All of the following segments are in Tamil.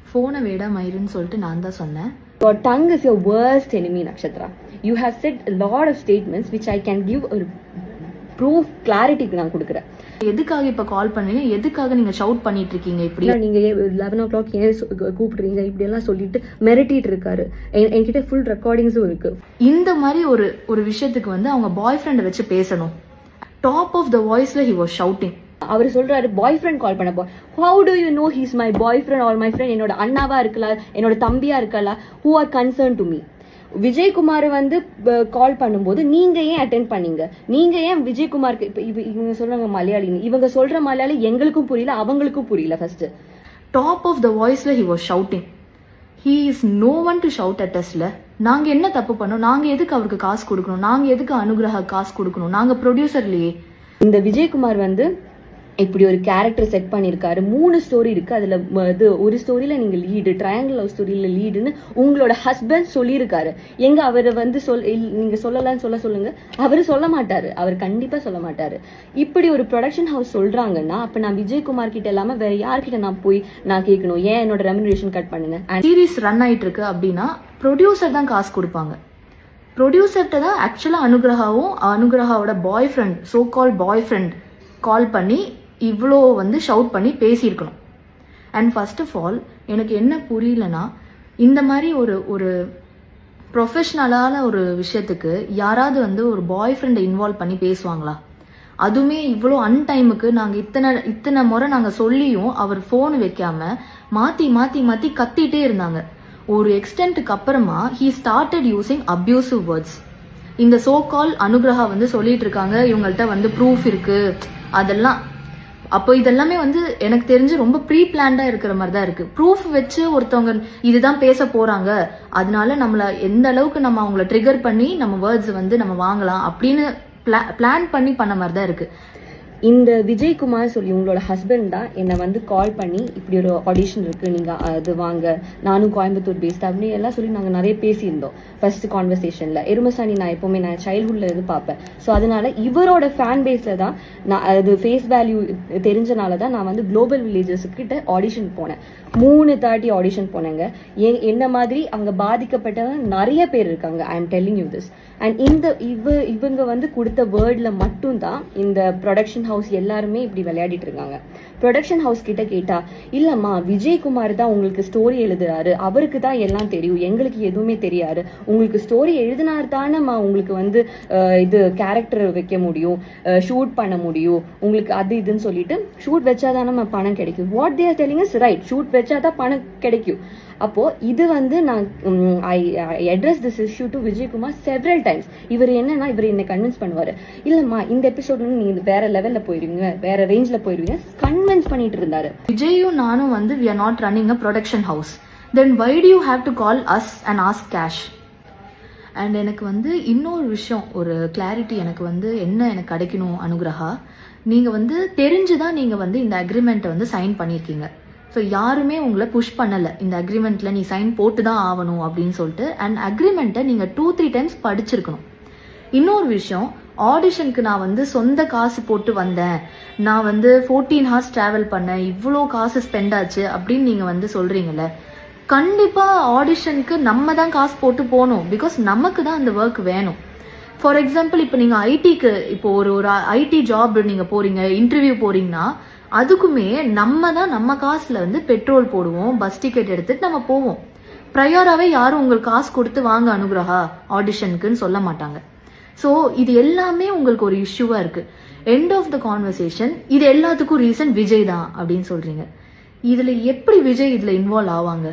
ஃபோனை விட மயிருன்னு சொல்லிட்டு நான் தான் சொன்னேன். Your tongue is your worst enemy, Nakshatra. You have said a lot of statements which I can give a proof clarity நான் கொடுக்குறேன். எதுக்காக இப்போ கால் பண்ணீங்க, எதுக்காக நீங்கள் ஷவுட் பண்ணிட்டு இருக்கீங்க? இப்படி நீங்கள் 11 o'clock ஏன் கூப்பிடுறீங்க இப்படியெல்லாம் சொல்லிட்டு மிரட்டிட்டு இருக்காரு. என்கிட்ட ஃபுல் ரெக்கார்டிங்ஸும் இருக்கு. இந்த மாதிரி ஒரு விஷயத்துக்கு வந்து அவங்க பாய் ஃப்ரெண்டை வச்சு பேசணும். டாப் ஆஃப் த வாய்ஸ்ல ஹி வாஸ் ஷவுட்டிங். அவர் சொல்றாரு பாய் ஃப்ரெண்ட் கால் பண்ணப்போ, how to you know he's my boy friend R my friend? என்னோட அண்ணாவா இருக்கலாம், என்னோட தம்பியா இருக்கலாம், who are concern to me. Vijayakumar வந்து கால் பண்ணும்போது நீங்க ஏன் அட்டென்ட் பண்ணீங்க? நீங்க ஏன் விஜயகுமாருக்கு இவங்க சொல்றாங்க மலையாளி, இவங்க சொல்ற மலையாளி எங்களுக்கும் புரியல அவங்களுக்கும் புரியல. ஃபர்ஸ்ட் டாப் ஆஃப் த வாய்ஸ்ல he was shouting. He is no one to shout at அஸ்ல. நாங்க என்ன தப்பு பண்ணோம்? நாங்க எதுக்கு அவருக்கு காசு கொடுக்கணும்? நாங்க எதுக்கு அனுகிரகா காசு கொடுக்கணும்? நாங்க ப்ரொடியூசர்லயே. இந்த விஜயகுமார் வந்து இப்படி ஒரு கேரக்டர் செட் பண்ணியிருக்காரு. 3 ஸ்டோரி இருக்கு. அதுல ஒரு ஸ்டோரியில நீங்க லீடு, ட்ரையாங்கிள் லவ் ஸ்டோரியில லீடுன்னு உங்களோட ஹஸ்பண்ட் சொல்லியிருக்காரு. எங்க அவரை வந்து நீங்க சொல்லலாம்னு சொல்லுங்க. அவரு சொல்ல மாட்டாரு, அவர் கண்டிப்பா சொல்ல மாட்டாரு. இப்படி ஒரு ப்ரொடக்ஷன் ஹவுஸ் சொல்றாங்கன்னா அப்ப நான் விஜயகுமார் கிட்ட இல்லாம வேற யார்கிட்ட நான் போய் நான் கேட்கணும்? ஏன் என்னோட ரெம்யூனரேஷன் கட் பண்ணுங்க? சீரீஸ் ரன் ஆயிட்டு இருக்கு அப்படின்னா ப்ரொடியூசர் தான் காசு கொடுப்பாங்க. ப்ரொடியூசர்கிட்ட தான் ஆக்சுவலா அனுகிரகாவோட பாய் ஃப்ரெண்ட், சோ கால் பாய் ஃப்ரெண்ட் கால் பண்ணி இவ்வளோ வந்து ஷவுட் பண்ணி பேசியிருக்கணும். அண்ட் ஃபர்ஸ்ட் ஆஃப் ஆல் எனக்கு என்ன புரியலனா, இந்த மாதிரி ஒரு ப்ரொஃபஷ்னலான ஒரு விஷயத்துக்கு யாராவது வந்து ஒரு பாய் ஃப்ரெண்டை இன்வால்வ் பண்ணி பேசுவாங்களா? அதுவுமே இவ்வளோ அன்டைமுக்கு நாங்கள் இத்தனை முறை நாங்கள் சொல்லியும் அவர் ஃபோன் வைக்காம மாற்றி கத்திட்டே இருந்தாங்க. ஒரு எக்ஸ்டென்ட்டுக்கு அப்புறமா he started using abusive words. இந்த சோ கால் அனுகிரகா வந்து சொல்லிட்டு இருக்காங்க இவங்கள்ட்ட வந்து ப்ரூஃப் இருக்கு அதெல்லாம். அப்போ இதெல்லாமே வந்து எனக்கு தெரிஞ்சு ரொம்ப ப்ரீ பிளான்டா இருக்கிற மாதிரி தான் இருக்கு. ப்ரூஃப் வச்சு ஒருத்தவங்க இதுதான் பேச போறாங்க, அதனால நம்மள எந்த அளவுக்கு நம்ம அவங்கள ட்ரிகர் பண்ணி நம்ம வேர்ட்ஸ் வந்து நம்ம வாங்கலாம் அப்படின்னு பிளான் பண்ணி பண்ண மாதிரி தான் இருக்கு. இந்த விஜயகுமார் சொல்லி உங்களோட ஹஸ்பண்ட் தான் என்னை வந்து கால் பண்ணி இப்படி ஒரு ஆடிஷன் இருக்கு, நீங்க அது வாங்க, நானும் கோயம்புத்தூர் பேஸ்ட் அப்படின்னு எல்லாம் சொல்லி நாங்கள் நிறைய பேசியிருந்தோம் ஃபர்ஸ்ட் கான்வர்சேஷன்ல. எருமசாணி நான் எப்பவுமே நான் சைல்ட்ஹுட்ல இருந்து பார்ப்பேன். ஸோ அதனால இவரோட ஃபேன் பேஸ்ல தான் நான் அது ஃபேஸ் வேல்யூ தெரிஞ்சனால தான் நான் வந்து குளோபல் வில்லேஜஸ் கிட்ட ஆடிஷன் போனேன். 3 ஆடிஷன் போனேங்க. என்ன மாதிரி அங்க பாதிக்கப்பட்டவங்க நிறைய பேர் இருக்காங்க. I am telling you this. And இவங்க வந்து கொடுத்த வேர்ட்ல மட்டும் தான் இந்த ப்ரொடக்ஷன் ஹவுஸ் எல்லாருமே இப்படி விளையாடிட்டு இருக்காங்க. ப்ரொடக்ஷன் ஹவுஸ் கிட்ட கேட்டா, இல்லம்மா விஜயகுமார் தான் உங்களுக்கு ஸ்டோரி எழுதுறாரு, அவருக்கு தான் எல்லாம் தெரியும், எங்களுக்கு எதுவுமே தெரியாது. உங்களுக்கு ஸ்டோரி எழுதினார் தானேம்மா உங்களுக்கு வந்து இது கேரக்டர் வைக்க முடியும், ஷூட் பண்ண முடியும், உங்களுக்கு அது இதுன்னு சொல்லிட்டு ஷூட் வச்சாதானே பணம் கிடைக்கும். What they are telling is right. Shoot வச்சாதான் பணம் கிடைக்கும். அப்போ இது வந்து நான் I address this issue to Vijayakumar several times. இவர் என்னை கன்வின்ஸ் பண்ணுவாரு, இல்லம்மா இந்த எபிசோட்ல நீங்க வேற லெவல்ல போயிருவீங்க, வேற ரேஞ்ச்ல போயிருவீங்க, கன்வின்ஸ் பண்ணிட்டு இருந்தாரு. விஜயும் நானும் வந்து we are not running a production house. Then why do you have to call us and ask cash? And எனக்கு வந்து இன்னொரு விஷயம், ஒரு கிளாரிட்டி எனக்கு வந்து எனக்கு கிடைக்கணும் அனுகிரகா. நீங்கள் வந்து தெரிஞ்சுதான் நீங்கள் வந்து இந்த அக்ரிமெண்ட்டை வந்து சைன் பண்ணியிருக்கீங்க. ஸோ யாருமே உங்களை புஷ் பண்ணலை இந்த அக்ரிமெண்ட்டில் நீ சைன் போட்டு தான் ஆகணும் அப்படின்னு சொல்லிட்டு. அண்ட் அக்ரிமெண்ட்டை நீங்கள் 2-3 டைம்ஸ் படிச்சிருக்கணும். இன்னொரு விஷயம், ஆடிஷனுக்கு நான் வந்து சொந்த காசு போட்டு வந்தேன், நான் வந்து 14 hours ட்ராவல் பண்ணேன், இவ்வளோ காசு ஸ்பெண்ட் ஆச்சு அப்படின்னு நீங்கள் வந்து சொல்கிறீங்களே. கண்டிப்பாக ஆடிஷனுக்கு நம்ம தான் காசு போட்டு போகணும். பிகாஸ் நமக்கு தான் அந்த ஒர்க் வேணும். ஃபார் எக்ஸாம்பிள், இப்போ நீங்கள் ஐடிக்கு இப்போ ஒரு ஐடி ஜாப் நீங்கள் போகிறீங்க, இன்டர்வியூ போகிறீங்கன்னா அதுக்குமே நம்ம காசுல வந்து பெட்ரோல் போடுவோம், பஸ் டிக்கெட் எடுத்துட்டு நம்ம போவோம். ப்ரையராகவே யாரும் உங்களுக்கு காசு கொடுத்து வாங்க அனுகிரகா ஆடிஷனுக்குன்னு சொல்ல மாட்டாங்க. ஸோ இது எல்லாமே உங்களுக்கு ஒரு இஷ்யூவா இருக்கு. எண்ட் ஆஃப் த கான்வர்சேஷன், இது எல்லாத்துக்கும் ரீசன் விஜய் தான் அப்படின்னு சொல்றீங்க. இதுல எப்படி விஜய் இதுல இன்வால்வ் ஆவாங்க?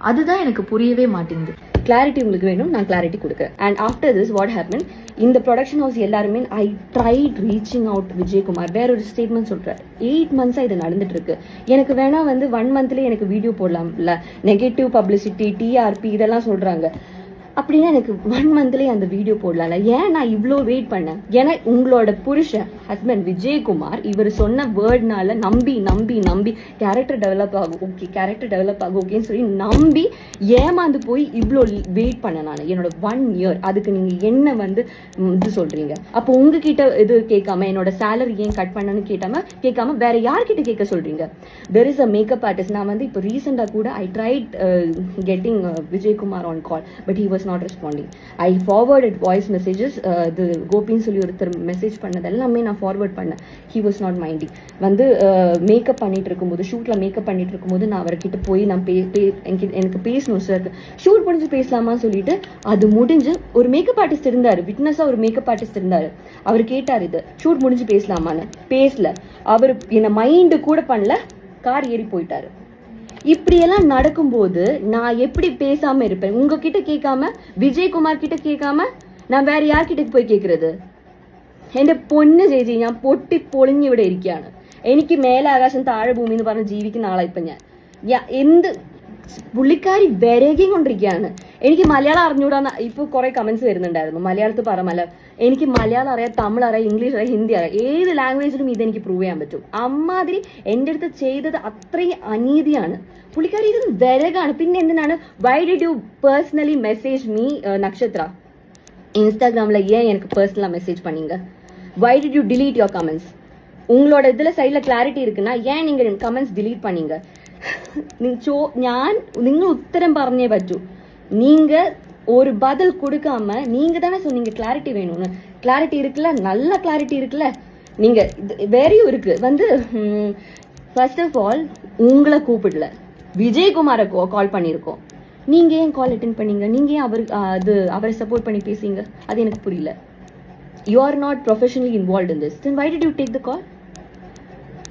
அதுதான் எனக்கு புரியவே மாட்டேங்குது. கிளாரிட்டி உங்களுக்கு வேணும், நான் கிளாரிட்டி கொடுக்குறேன். And after this what happen, இந்த ப்ரொடக்ஷன் ஹவுஸ் எல்லாருமே I tried reaching out Vijayakumar. வேற ஒரு ஸ்டேட்மெண்ட் சொல்றாரு, 8 months இது நடந்துட்டு இருக்கு, எனக்கு வேணா வந்து 1 monthல எனக்கு வீடியோ போடலாம்ல, நெகட்டிவ் பப்ளிசிட்டி, டிஆர்பி இதெல்லாம் சொல்றாங்க. அப்படின்னா எனக்கு 1 மந்த்லயே அந்த வீடியோ போடலாம்ல. ஏன் நான் இவ்வளோ வெயிட் பண்ணேன்? ஏன்னா உங்களோட புருஷன் ஹஸ்பண்ட் விஜயகுமார் இவர் சொன்ன வேர்ட்னால நம்பி நம்பி நம்பி கேரக்டர் டெவலப் ஆகும் ஓகேன்னு சொல்லி நம்பி ஏமாந்து போய் இவ்வளோ வெயிட் பண்ணேன் நான் என்னோட 1 இயர். அதுக்கு நீங்க என்ன வந்து இது சொல்றீங்க? அப்போ உங்ககிட்ட இது கேட்காம என்னோட சேலரி ஏன் கட் பண்ணனு கேட்காம வேற யார்கிட்ட கேட்க சொல்றீங்க? There is a makeup artist. நான் வந்து இப்போ ரீசெண்டா கூட I tried getting Vijayakumar on call, but he was not responding. I forwarded voice messages. இது கோபின்னு சொல்லி ஒருத்தர் மெசேஜ் பண்ணது எல்லாமே நான் ஃபார்வர்ட் பண்ணேன். he was not minding. வந்து மேக்கப் பண்ணிட்டு இருக்கும்போது ஷூட்ல மேக்கப் பண்ணிட்டு இருக்கும்போது நான் அவர்கிட்ட போய் நான் எனக்கு பேசணும் சார், ஷூட் முடிஞ்சு பேசலாமான்னு சொல்லிட்டு அது முடிஞ்சு ஒரு மேக்கப் ஆர்டிஸ்ட் இருந்தாரு, விட்னஸா ஒரு மேக்கப் ஆர்டிஸ்ட் இருந்தாரு. அவர் கேட்டார் இது ஷூட் முடிஞ்சு பேசலாமான்னு. பேசல. அவர் என்ன மைண்டு கூட பண்ணல, கார் ஏறி போயிட்டாரு. இப்படியெல்லாம் நடக்கும்போது நான் எப்படி பேசாம இருப்பேன்? உங்ககிட்ட கேட்காம விஜயகுமார் கிட்ட கேட்காம நான் வேற யார்கிட்ட പോയി കേൾക്കുന്നത്? എന്റെ പൊന്ന് ചേച്ചി, ഞാൻ പൊട്ടി പൊളിഞ്ഞ് ഇവിടെ ഇരിക്കുകയാണ്. എനിക്ക് മേലാകാശം താഴെ ഭൂമി എന്ന് പറഞ്ഞ് ജീവിക്കുന്ന ആളാ ഇപ്പൊ ഞാൻ. എന്ത് പുള്ളിക്കാരി വിരകിയും കൊണ്ടിരിക്കുകയാണ്. എനിക്ക് മലയാളം അറിഞ്ഞൂടാന്ന് ഇപ്പൊ കുറെ കമന്റ്സ് വരുന്നുണ്ടായിരുന്നു. മലയാളത്തിൽ പറ എനിക്ക് മലയാളം അറിയാം, തമിഴ് അറിയാം, ഇംഗ്ലീഷ് അറിയാം, ഹിന്ദി അറിയാം. ഏത് ലാംഗ്വേജിലും ഇതെനിക്ക് പ്രൂവ് ചെയ്യാൻ പറ്റും. അമ്മാതിരി എൻ്റെ അടുത്ത് ചെയ്തത് അത്രയും അനീതിയാണ്. പുള്ളിക്കാരി ഇത് വിരകാണ്. പിന്നെ എന്തിനാണ് why did you personally message me Nakshatra இன்ஸ்டாகிராம்ல ஏன் எனக்கு பர்சனலா மெசேஜ் பண்ணீங்க? why did you delete your comments? உங்களோட இதுல சைட்ல கிளாரிட்டி இருக்குன்னா ஏன் நீங்க கமெண்ட்ஸ் delete பண்ணீங்க? നിങ്ങൾ ഉത്തരം പറഞ്ഞേ പറ്റൂ. நீங்க ஒரு பதில் கொடுக்காம நீங்க தானே சொன்னீங்க கிளாரிட்டி வேணும்னு. கிளாரிட்டி இருக்குல்ல, நல்ல கிளாரிட்டி இருக்குல்ல. நீங்க வேறையும் இருக்கு வந்து ஃபர்ஸ்ட் ஆஃப் ஆல் உங்களை கூப்பிடல, விஜயகுமாரை கால் பண்ணியிருக்கோம். நீங்க ஏன் கால் அட்டென்ட் பண்ணீங்க? நீங்க ஏன் அவரை சப்போர்ட் பண்ணி பேசுங்க? அது எனக்கு புரியல. You are not professionally involve in this, then why did you take the call?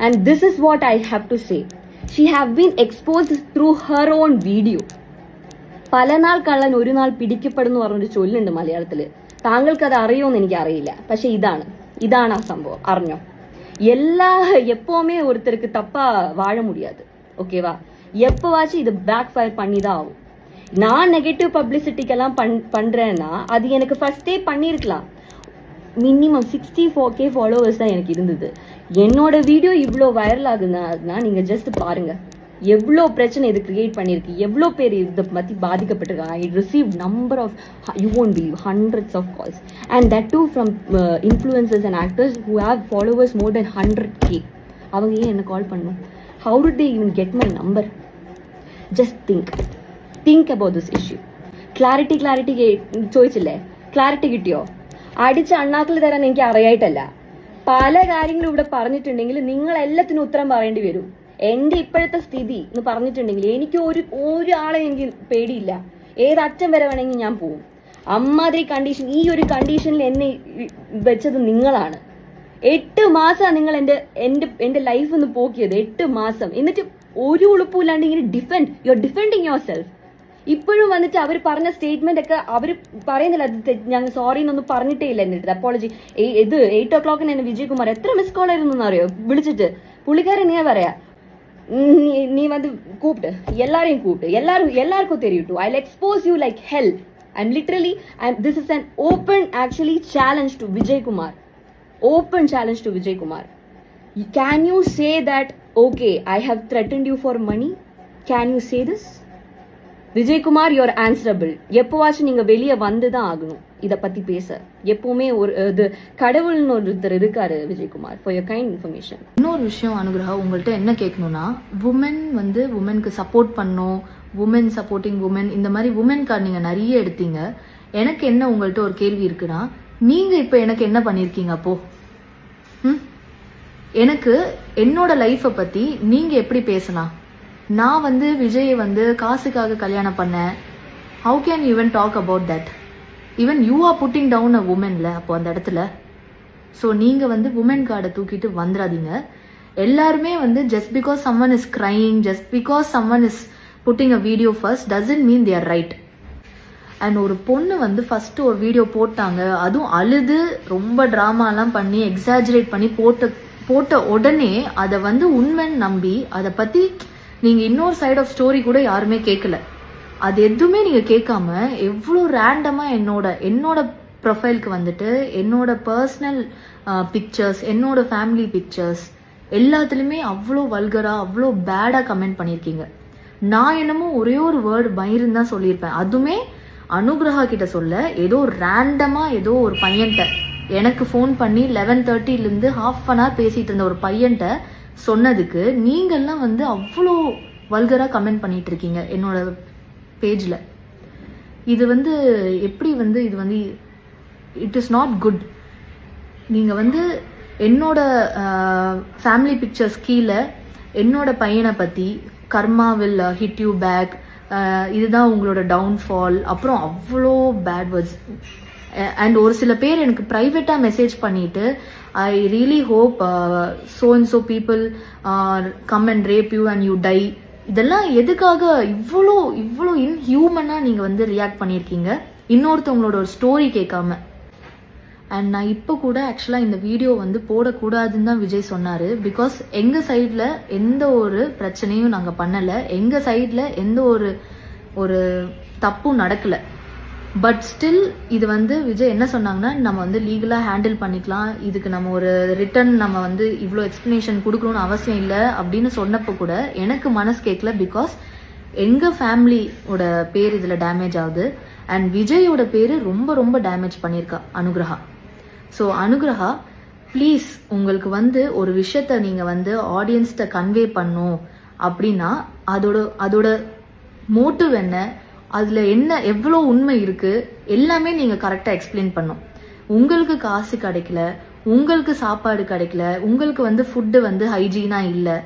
And this is what I have to say. She have been exposed through her own video. പല നാൾ കള്ളൻ ഒരു നാൾ പിടിക്കപ്പെടുന്നു പറഞ്ഞൊരു ചൊല്ലുണ്ട് മലയാളത്തില്. താങ്കൾക്ക് അത് അറിയോന്ന് എനിക്ക് അറിയില്ല. പക്ഷെ ഇതാണ് ആ സംഭവം. അറിഞ്ഞോ? எப்பவுமே ஒருத்தருக்கு தப்பா வாழ முடியாது. ஓகேவா? எப்பவாச்சும் இது பேக் ஃபயர் பண்ணிதான் ஆகும். நான் நெகட்டிவ் பப்ளிசிட்டிக்கெல்லாம் பண்றேன்னா அது எனக்கு ஃபர்ஸ்டே பண்ணிருக்கலாம். மினிமம் 64K ஃபாலோவர்ஸ் தான் எனக்கு இருந்தது. என்னோட வீடியோ இவ்வளோ வைரல் ஆகுதுன்னா நீங்க ஜஸ்ட் பாருங்க எவ்வளோ பிரச்சனை இது கிரியேட் பண்ணிருக்கு, எவ்வளோ பேர் இதை பத்தி பாதிக்கப்பட்டிருக்காங்க. I receive number of, you won't believe, hundreds of calls, and that too from influencers and actors who have followers more than 100K. அவங்க ஏன் என்ன கால் பண்ணும்? how did they even get my number? just think about this issue. Clarity ചോദിച്ചില്ലേ? ക്ലാരിറ്റി കിട്ടിയോ? അടിച്ച് അണ്ണാക്കിൽ തരാൻ എനിക്ക് അറിയായിട്ടല്ല. പല കാര്യങ്ങളും ഇവിടെ പറഞ്ഞിട്ടുണ്ടെങ്കിൽ നിങ്ങൾ എല്ലാത്തിനും ഉത്തരം പറയേണ്ടി വരും. എന്റെ ഇപ്പോഴത്തെ സ്ഥിതി എന്ന് പറഞ്ഞിട്ടുണ്ടെങ്കിൽ എനിക്ക് ഒരാളെ എനിക്ക് പേടിയില്ല. ഏതറ്റം വരെ വേണമെങ്കിൽ ഞാൻ പോവും. അമ്മാതിരി കണ്ടീഷൻ, ഈ ഒരു കണ്ടീഷനിൽ എന്നെ വെച്ചത് നിങ്ങളാണ്. 8 മാസമാണ് നിങ്ങൾ എന്റെ ലൈഫ് ഒന്ന് പോക്കിയത്. 8 മാസം. എന്നിട്ട് ഒരു ഉളുപ്പില്ലാണ്ട് ഇങ്ങനെ you are defending your self. ഇപ്പോഴും വന്നിട്ട് അവർ പറഞ്ഞ സ്റ്റേറ്റ്മെന്റ് ഒക്കെ അവർ പറയുന്നില്ല, ഞങ്ങൾ സോറി എന്നൊന്നും പറഞ്ഞിട്ടേ ഇല്ല. എന്റെ അടുത്ത് അപ്പോളജി. 8 o'clock എന്നെ വിജയകുമാർ എത്ര മിസ് കോൾ ആയിരുന്നു അറിയോ വിളിച്ചിട്ട്. പുള്ളിക്കാരൻ നീ പറയാ நீ வந்து கூப்பிட்டு எல்லாரையும் கூப்பிட்டு எல்லாருக்கும் தெரியும். I'll expose you like hell. I'm literally, this is an open actually challenge to Vijay Kumar. Open challenge to Vijay Kumar. Can you say that, okay, I have threatened you for money? Can you say this? Vijay Kumar, you're answerable. எப்போவாச்சும் நீங்க வெளியே வந்துதான் ஆகணும் இத பத்தி பேச. எப்பவுமே ஒரு இது கடவுள்னு ஒருத்தர் இருக்காரு Vijayakumar. For your kind information. இன்னொரு விஷயம் அனுகிரகா, உங்கள்கிட்ட என்ன கேட்கணும்னா, உமன் வந்து உமனுக்கு சப்போர்ட் பண்ணும், உமன் சப்போர்ட்டிங் உமன், இந்த மாதிரி உமன் கார்டு நீங்க நிறைய எடுத்தீங்க. எனக்கு என்ன உங்கள்கிட்ட ஒரு கேள்வி இருக்குன்னா, நீங்க இப்ப எனக்கு என்ன பண்ணிருக்கீங்க அப்போ? எனக்கு என்னோட லைஃபை பத்தி நீங்க எப்படி பேசலாம்? நான் வந்து விஜயை வந்து காசுக்காக கல்யாணம் பண்ணேன். How can you even talk about that? Even you are putting down a உமன்ல அப்போ அந்த இடத்துல. ஸோ நீங்க வந்து உமன் கார்டை தூக்கிட்டு வந்துடாதீங்க. எல்லாருமே வந்து just because someone is crying, just because someone is putting a video first doesn't mean they are right. And ஒரு பொண்ணு வந்து ஃபர்ஸ்ட் ஒரு வீடியோ போட்டாங்க, அதுவும் அழுது ரொம்ப ட்ராமாலாம் பண்ணி எக்ஸாஜரேட் பண்ணி போட்ட உடனே அதை வந்து உண்மைன்னு நம்பி அதை பத்தி நீங்க இன்னொரு சைட் ஆஃப் ஸ்டோரி கூட யாருமே கேட்கல. அது எதுவுமே நீங்க கேட்காம எவ்வளோ ரேண்டமா என்னோட ப்ரொஃபைலுக்கு வந்துட்டு என்னோட பர்சனல் பிக்சர்ஸ், என்னோட ஃபேமிலி பிக்சர்ஸ் எல்லாத்துலேயுமே அவ்வளோ வல்கரா, அவ்வளோ பேடாக கமெண்ட் பண்ணியிருக்கீங்க. நான் என்னமோ ஒரே ஒரு வேர்டு பயிர்னு தான் சொல்லியிருப்பேன். அதுவுமே அனுகிரகா கிட்ட சொல்ல, ஏதோ ரேண்டமாக ஏதோ ஒரு பையன்கிட்ட எனக்கு ஃபோன் பண்ணி 11:30 ஹாஃப் அன் ஹவர் பேசிகிட்டு இருந்த ஒரு பையன்கிட்ட சொன்னதுக்கு நீங்கள்லாம் வந்து அவ்வளோ வல்கராக கமெண்ட் பண்ணிட்டு இருக்கீங்க என்னோட பேஜில். இது வந்து எப்படி வந்து இது வந்து இட் இஸ் நாட் குட். நீங்கள் வந்து என்னோட ஃபேமிலி பிக்சர்ஸ் கீழே என்னோட பையனை பற்றி karma will hit you back, இதுதான் உங்களோட டவுன்ஃபால், அப்புறம் அவ்வளோ பேட் வேர்ட்ஸ். அண்ட் ஒரு சில பேர் எனக்கு ப்ரைவேட்டாக மெசேஜ் பண்ணிட்டு I really hope so and so people come and rape you and you die. இதெல்லாம் எதுக்காக இவ்வளோ இவ்வளோ இன்ஹியூமனாக நீங்கள் வந்து ரியாக்ட் பண்ணியிருக்கீங்க இன்னொருத்தவங்களோட ஒரு ஸ்டோரி கேட்காம. அண்ட் நான் இப்போ கூட ஆக்சுவலாக இந்த வீடியோ வந்து போடக்கூடாதுன்னு தான் விஜய் சொன்னார். பிகாஸ் எங்கள் சைடில் எந்த ஒரு பிரச்சனையும் நாங்கள் பண்ணலை, எங்கள் சைடில் எந்த ஒரு தப்பும் நடக்கலை. பட் ஸ்டில் இது வந்து விஜய் என்ன சொன்னாங்கன்னா, நம்ம வந்து லீகலாக ஹேண்டில் பண்ணிக்கலாம், இதுக்கு நம்ம ஒரு ரிட்டன் நம்ம வந்து இவ்வளோ எக்ஸ்ப்ளனேஷன் கொடுக்கணும்னு அவசியம் இல்லை அப்படின்னு சொன்னப்போ கூட எனக்கு மனசு கேட்கல. பிகாஸ் எங்கள் ஃபேமிலியோட பேர் இதில் டேமேஜ் ஆகுது அண்ட் விஜயோட பேர் ரொம்ப ரொம்ப டேமேஜ் பண்ணியிருக்கா அனுகிரகா. ஸோ அனுகிரகா ப்ளீஸ், உங்களுக்கு வந்து ஒரு விஷயத்த நீங்கள் வந்து ஆடியன்ஸ்கிட்ட கன்வே பண்ணும் அப்படின்னா அதோட மோட்டிவ் என்ன, அதில் என்ன எவ்வளோ உண்மை இருக்குது எல்லாமே நீங்கள் கரெக்டாக எக்ஸ்பிளைன் பண்ணும். உங்களுக்கு காசு கிடைக்கல, உங்களுக்கு சாப்பாடு கிடைக்கல, உங்களுக்கு வந்து ஃபுட்டு வந்து ஹைஜீனாக இல்லை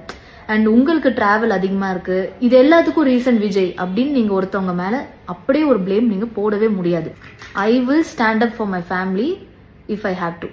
அண்ட் உங்களுக்கு ட்ராவல் அதிகமாக இருக்குது, இது எல்லாத்துக்கும் ரீசன் விஜய் அப்படின்னு நீங்கள் ஒருத்தவங்க மேலே அப்படியே ஒரு ப்ளேம் நீங்கள் போடவே முடியாது. I will stand up for my family if I have to.